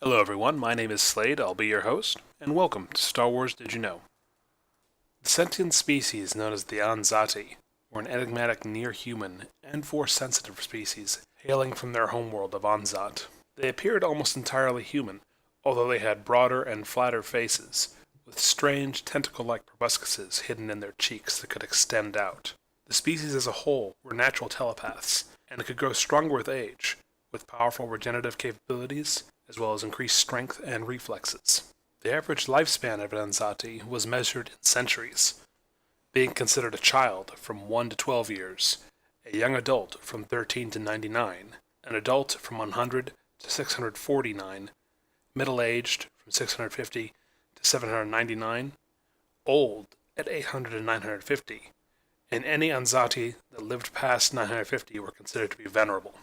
Hello everyone, my name is Slade, I'll be your host, and welcome to Star Wars Did You Know? The sentient species known as the Anzati were an enigmatic near-human and Force-sensitive species hailing from their homeworld of Anzat. They appeared almost entirely human, although they had broader and flatter faces, with strange tentacle-like proboscises hidden in their cheeks that could extend out. The species as a whole were natural telepaths, and could grow stronger with age, with powerful regenerative capabilities, as well as increased strength and reflexes. The average lifespan of an Anzati was measured in centuries, being considered a child from 1 to 12 years, a young adult from 13 to 99, an adult from 100 to 649, middle-aged from 650 to 799, old at 800 to 950, and any Anzati that lived past 950 were considered to be venerable.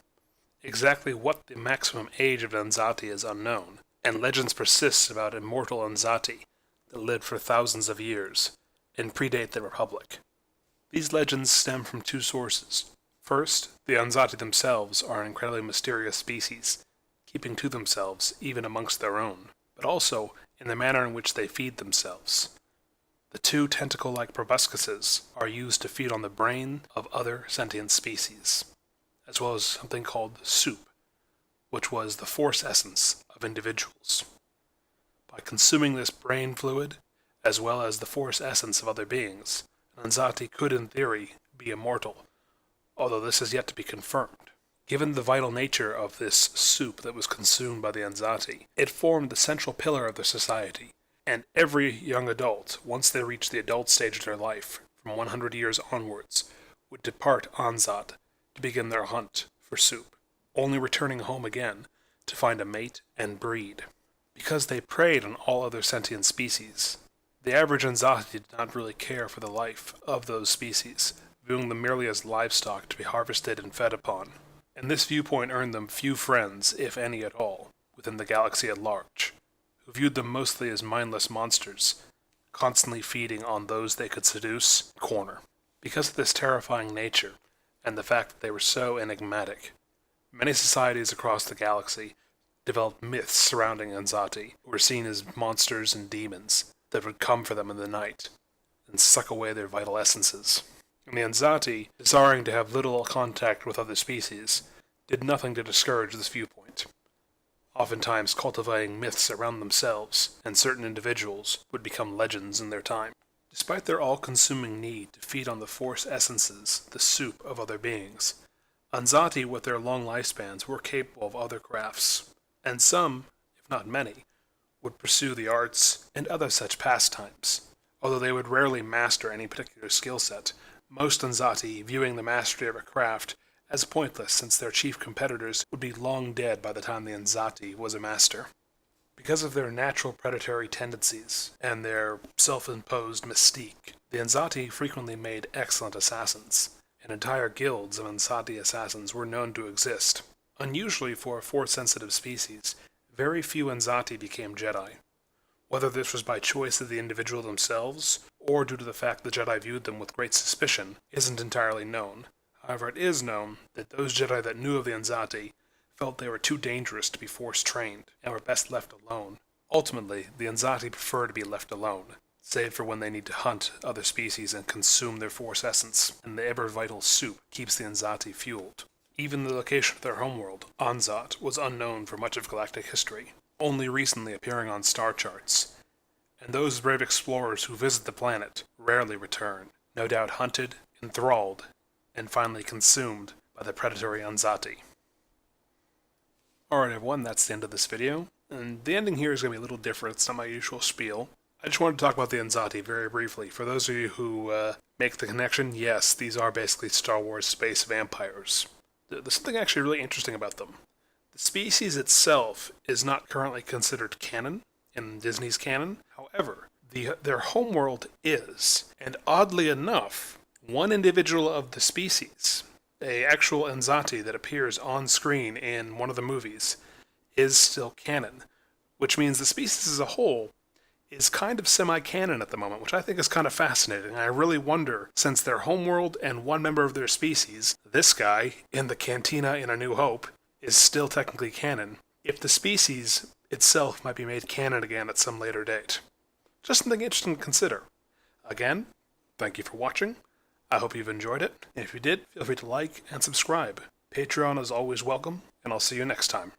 Exactly what the maximum age of Anzati is unknown, and legends persist about immortal Anzati that lived for thousands of years and predate the Republic. These legends stem from two sources. First, the Anzati themselves are an incredibly mysterious species, keeping to themselves even amongst their own, but also in the manner in which they feed themselves. The two tentacle-like proboscises are used to feed on the brain of other sentient species, as well as something called soup, which was the force essence of individuals. By consuming this brain fluid, as well as the force essence of other beings, an Anzati could in theory be immortal, although this is yet to be confirmed. Given the vital nature of this soup that was consumed by the Anzati, it formed the central pillar of their society, and every young adult, once they reached the adult stage of their life, from 100 years onwards, would depart Anzat to begin their hunt for soup, only returning home again to find a mate and breed. Because they preyed on all other sentient species, the average Anzati did not really care for the life of those species, viewing them merely as livestock to be harvested and fed upon. And this viewpoint earned them few friends, if any at all, within the galaxy at large, who viewed them mostly as mindless monsters, constantly feeding on those they could seduce and corner. Because of this terrifying nature, and the fact that they were so enigmatic, many societies across the galaxy developed myths surrounding Anzati, who were seen as monsters and demons that would come for them in the night and suck away their vital essences. And the Anzati, desiring to have little contact with other species, did nothing to discourage this viewpoint, oftentimes cultivating myths around themselves, and certain individuals would become legends in their time. Despite their all-consuming need to feed on the force essences, the soup of other beings, Anzati with their long lifespans were capable of other crafts, and some, if not many, would pursue the arts and other such pastimes. Although they would rarely master any particular skill set, most Anzati viewing the mastery of a craft as pointless since their chief competitors would be long dead by the time the Anzati was a master. Because of their natural predatory tendencies and their self-imposed mystique, the Anzati frequently made excellent assassins, and entire guilds of Anzati assassins were known to exist. Unusually for a Force-sensitive species, very few Anzati became Jedi. Whether this was by choice of the individual themselves, or due to the fact the Jedi viewed them with great suspicion, isn't entirely known. However, it is known that those Jedi that knew of the Anzati felt they were too dangerous to be force-trained, and were best left alone. Ultimately, the Anzati prefer to be left alone, save for when they need to hunt other species and consume their force essence, and the ever-vital soup keeps the Anzati fueled. Even the location of their homeworld, Anzat, was unknown for much of galactic history, only recently appearing on star charts, and those brave explorers who visit the planet rarely return, no doubt hunted, enthralled, and finally consumed by the predatory Anzati. Alright everyone, that's the end of this video, and the ending here is going to be a little different. It's not my usual spiel. I just wanted to talk about the Anzati very briefly. For those of you who make the connection, yes, these are basically Star Wars space vampires. There's something actually really interesting about them. The species itself is not currently considered canon in Disney's canon. However, their homeworld is, and oddly enough, one individual of the species, a actual Anzati that appears on screen in one of the movies, is still canon, which means the species as a whole is kind of semi-canon at the moment, which I think is kind of fascinating. I really wonder, since their homeworld and one member of their species, this guy in the cantina in A New Hope, is still technically canon, if the species itself might be made canon again at some later date. Just something interesting to consider. Again, thank you for watching. I hope you've enjoyed it. And if you did, feel free to like and subscribe. Patreon is always welcome, and I'll see you next time.